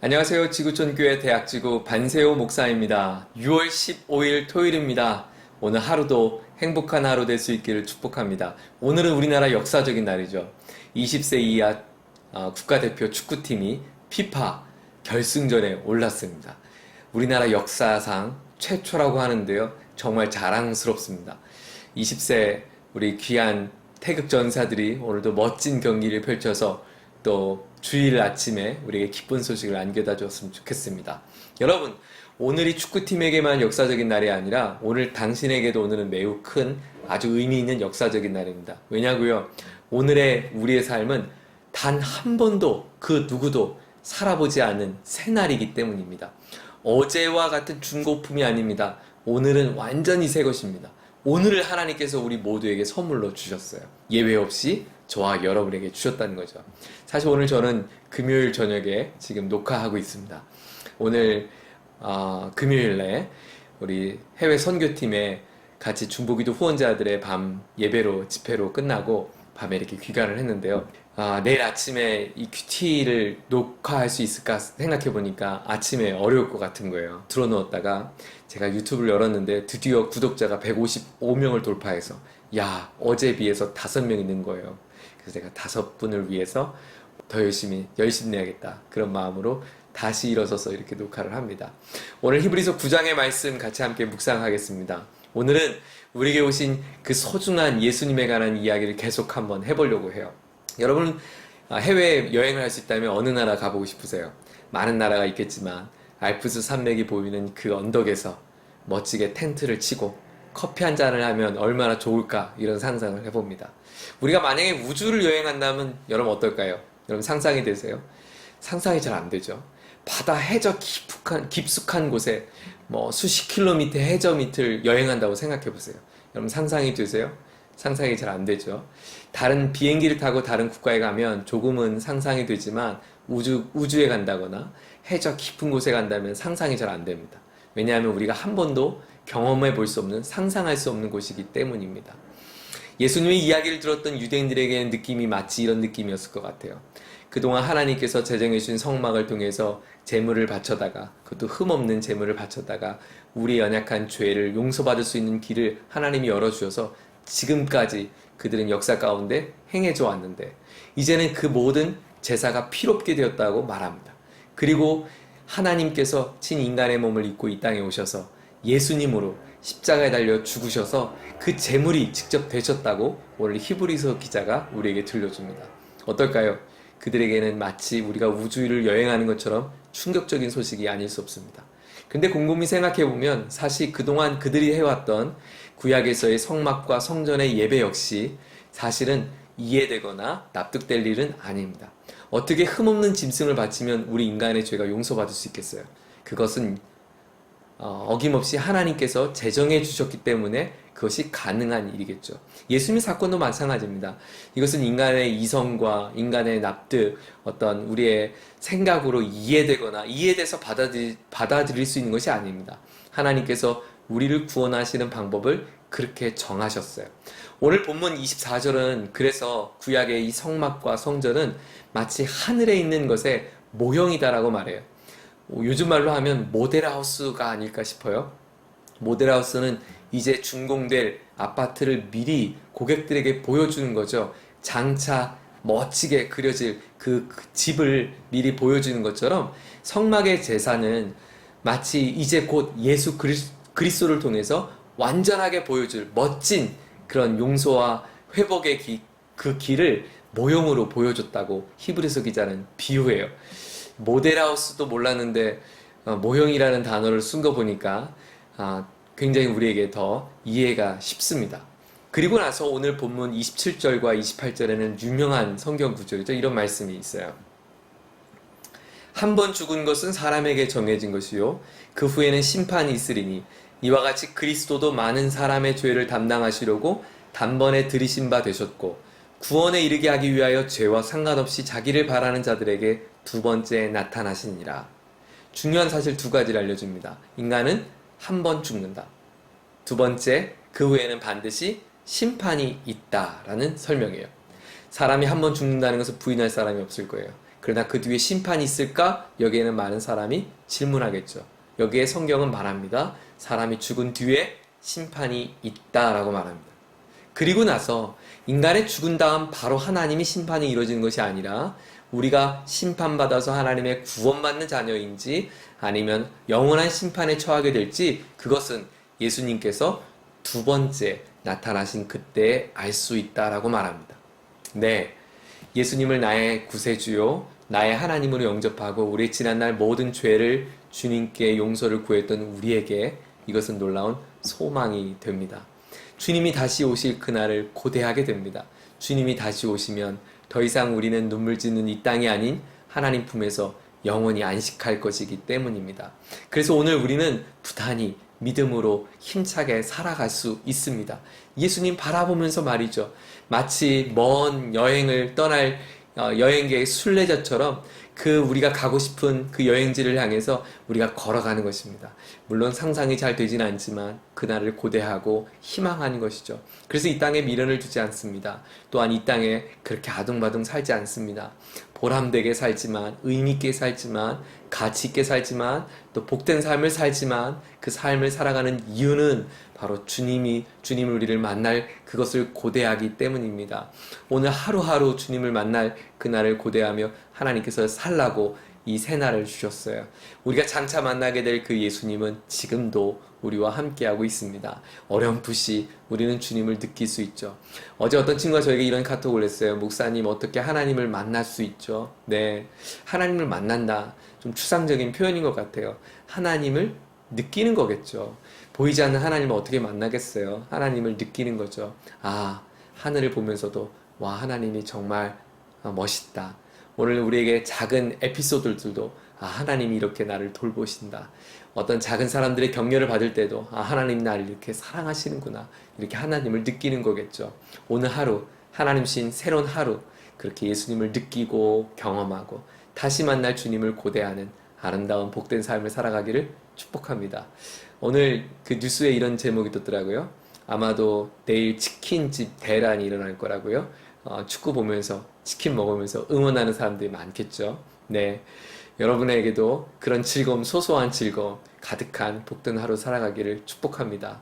안녕하세요. 지구촌교회 대학지구 반세호 목사입니다. 6월 15일 토요일입니다. 오늘 하루도 행복한 하루 될 수 있기를 축복합니다. 오늘은 우리나라 역사적인 날이죠. 20세 이하 국가대표 축구팀이 피파 결승전에 올랐습니다. 우리나라 역사상 최초라고 하는데요. 정말 자랑스럽습니다. 20세 우리 귀한 태극 전사들이 오늘도 멋진 경기를 펼쳐서 또 주일 아침에 우리에게 기쁜 소식을 안겨다 줬으면 좋겠습니다. 여러분, 오늘이 축구팀에게만 역사적인 날이 아니라 오늘 당신에게도 오늘은 매우 큰 아주 의미 있는 역사적인 날입니다. 왜냐고요? 오늘의 우리의 삶은 단 한 번도 그 누구도 살아보지 않은 새날이기 때문입니다. 어제와 같은 중고품이 아닙니다. 오늘은 완전히 새 것입니다. 오늘을 하나님께서 우리 모두에게 선물로 주셨어요. 예외 없이 저와 여러분에게 주셨다는 거죠. 사실 오늘 저는 금요일 저녁에 지금 녹화하고 있습니다. 오늘 금요일에 우리 해외 선교팀에 같이 중보기도 후원자들의 밤 예배로 집회로 끝나고 밤에 이렇게 귀가를 했는데요. 내일 아침에 이 큐티를 녹화할 수 있을까 생각해 보니까 아침에 어려울 것 같은 거예요. 들어누웠다가 제가 유튜브를 열었는데 드디어 구독자가 155명을 돌파해서 어제에 비해서 5명이 는 거예요. 그래서 제가 5분을 위해서 더 열심히 내야겠다 그런 마음으로 다시 일어서서 이렇게 녹화를 합니다. 오늘 히브리서 9장의 말씀 같이 함께 묵상하겠습니다. 오늘은 우리에게 오신 그 소중한 예수님에 관한 이야기를 계속 한번 해보려고 해요. 여러분, 해외 여행을 할 수 있다면 어느 나라 가보고 싶으세요? 많은 나라가 있겠지만 알프스 산맥이 보이는 그 언덕에서 멋지게 텐트를 치고 커피 한 잔을 하면 얼마나 좋을까, 이런 상상을 해봅니다. 우리가 만약에 우주를 여행한다면 여러분 어떨까요? 여러분 상상이 되세요? 상상이 잘 안 되죠. 바다 해저 깊숙한 곳에 수십 킬로미터 해저 밑을 여행한다고 생각해 보세요. 여러분 상상이 되세요? 상상이 잘 안 되죠. 다른 비행기를 타고 다른 국가에 가면 조금은 상상이 되지만 우주에 간다거나 해저 깊은 곳에 간다면 상상이 잘 안 됩니다. 왜냐하면 우리가 한 번도 경험해 볼 수 없는, 상상할 수 없는 곳이기 때문입니다. 예수님의 이야기를 들었던 유대인들에게는 느낌이 마치 이런 느낌이었을 것 같아요. 그동안 하나님께서 제정해 주신 성막을 통해서 제물을 바쳐다가, 그것도 흠없는 제물을 바쳐다가 우리의 연약한 죄를 용서받을 수 있는 길을 하나님이 열어주셔서 지금까지 그들은 역사 가운데 행해져 왔는데, 이제는 그 모든 제사가 필요없게 되었다고 말합니다. 그리고 하나님께서 친인간의 몸을 입고 이 땅에 오셔서 예수님으로 십자가에 달려 죽으셔서 그 제물이 직접 되셨다고 오늘 히브리서 기자가 우리에게 들려줍니다. 어떨까요? 그들에게는 마치 우리가 우주를 여행하는 것처럼 충격적인 소식이 아닐 수 없습니다. 근데 곰곰이 생각해보면 사실 그동안 그들이 해왔던 구약에서의 성막과 성전의 예배 역시 사실은 이해되거나 납득될 일은 아닙니다. 어떻게 흠없는 짐승을 바치면 우리 인간의 죄가 용서받을 수 있겠어요? 그것은 어김없이 하나님께서 제정해 주셨기 때문에 그것이 가능한 일이겠죠. 예수님 사건도 마찬가지입니다. 이것은 인간의 이성과 인간의 납득, 어떤 우리의 생각으로 이해되거나 이해돼서 받아들일 수 있는 것이 아닙니다. 하나님께서 우리를 구원하시는 방법을 그렇게 정하셨어요. 오늘 본문 24절은 그래서 구약의 이 성막과 성전은 마치 하늘에 있는 것의 모형이다라고 말해요. 요즘 말로 하면 모델하우스가 아닐까 싶어요. 모델하우스는 이제 준공될 아파트를 미리 고객들에게 보여주는 거죠. 장차 멋지게 그려질 그 집을 미리 보여주는 것처럼 성막의 제사는 마치 이제 곧 예수 그리스도를 통해서 완전하게 보여줄 멋진 그런 용서와 회복의 그 길을 모형으로 보여줬다고 히브리서 기자는 비유해요. 모델하우스도 몰랐는데 모형이라는 단어를 쓴 거 보니까 굉장히 우리에게 더 이해가 쉽습니다. 그리고 나서 오늘 본문 27절과 28절에는 유명한 성경 구절이죠. 이런 말씀이 있어요. 한 번 죽은 것은 사람에게 정해진 것이요 그 후에는 심판이 있으리니 이와 같이 그리스도도 많은 사람의 죄를 담당하시려고 단번에 들이신 바 되셨고 구원에 이르게 하기 위하여 죄와 상관없이 자기를 바라는 자들에게 두 번째 나타나시니라. 중요한 사실 두 가지를 알려줍니다. 인간은 한 번 죽는다. 두 번째, 그 후에는 반드시 심판이 있다라는 설명이에요. 사람이 한 번 죽는다는 것을 부인할 사람이 없을 거예요. 그러나 그 뒤에 심판이 있을까? 여기에는 많은 사람이 질문하겠죠. 여기에 성경은 말합니다. 사람이 죽은 뒤에 심판이 있다라고 말합니다. 그리고 나서 인간의 죽은 다음 바로 하나님이 심판이 이루어지는 것이 아니라 우리가 심판받아서 하나님의 구원받는 자녀인지 아니면 영원한 심판에 처하게 될지 그것은 예수님께서 두 번째 나타나신 그때에 알 수 있다라고 말합니다. 네, 예수님을 나의 구세주요, 나의 하나님으로 영접하고 우리의 지난날 모든 죄를 주님께 용서를 구했던 우리에게 이것은 놀라운 소망이 됩니다. 주님이 다시 오실 그날을 고대하게 됩니다. 주님이 다시 오시면 더 이상 우리는 눈물 짓는 이 땅이 아닌 하나님 품에서 영원히 안식할 것이기 때문입니다. 그래서 오늘 우리는 부단히 믿음으로 힘차게 살아갈 수 있습니다. 예수님 바라보면서 말이죠. 마치 먼 여행을 떠날 여행객의 순례자처럼 그 우리가 가고 싶은 그 여행지를 향해서 우리가 걸어가는 것입니다. 물론 상상이 잘 되진 않지만 그날을 고대하고 희망하는 것이죠. 그래서 이 땅에 미련을 두지 않습니다. 또한 이 땅에 그렇게 아둥바둥 살지 않습니다. 보람되게 살지만, 의미있게 살지만, 가치있게 살지만, 또 복된 삶을 살지만 그 삶을 살아가는 이유는 바로 주님을 우리를 만날 그것을 고대하기 때문입니다. 오늘 하루하루 주님을 만날 그날을 고대하며 하나님께서 살라고 이 새날을 주셨어요. 우리가 장차 만나게 될 그 예수님은 지금도 우리와 함께하고 있습니다. 어렴풋이 우리는 주님을 느낄 수 있죠. 어제 어떤 친구가 저에게 이런 카톡을 했어요. 목사님, 어떻게 하나님을 만날 수 있죠? 네, 하나님을 만난다. 좀 추상적인 표현인 것 같아요. 하나님을 느끼는 거겠죠. 보이지 않는 하나님을 어떻게 만나겠어요? 하나님을 느끼는 거죠. 아, 하늘을 보면서도 와, 하나님이 정말 멋있다. 오늘 우리에게 작은 에피소드들도 아, 하나님이 이렇게 나를 돌보신다. 어떤 작은 사람들의 격려를 받을 때도 아, 하나님 나를 이렇게 사랑하시는구나. 이렇게 하나님을 느끼는 거겠죠. 오늘 하루, 하나님 신 새로운 하루, 그렇게 예수님을 느끼고 경험하고 다시 만날 주님을 고대하는 아름다운 복된 삶을 살아가기를 축복합니다. 오늘 그 뉴스에 이런 제목이 떴더라고요. 아마도 내일 치킨집 대란이 일어날 거라고요. 축구 보면서 치킨 먹으면서 응원하는 사람들이 많겠죠. 네, 여러분에게도 그런 즐거움, 소소한 즐거움 가득한 복된 하루 살아가기를 축복합니다.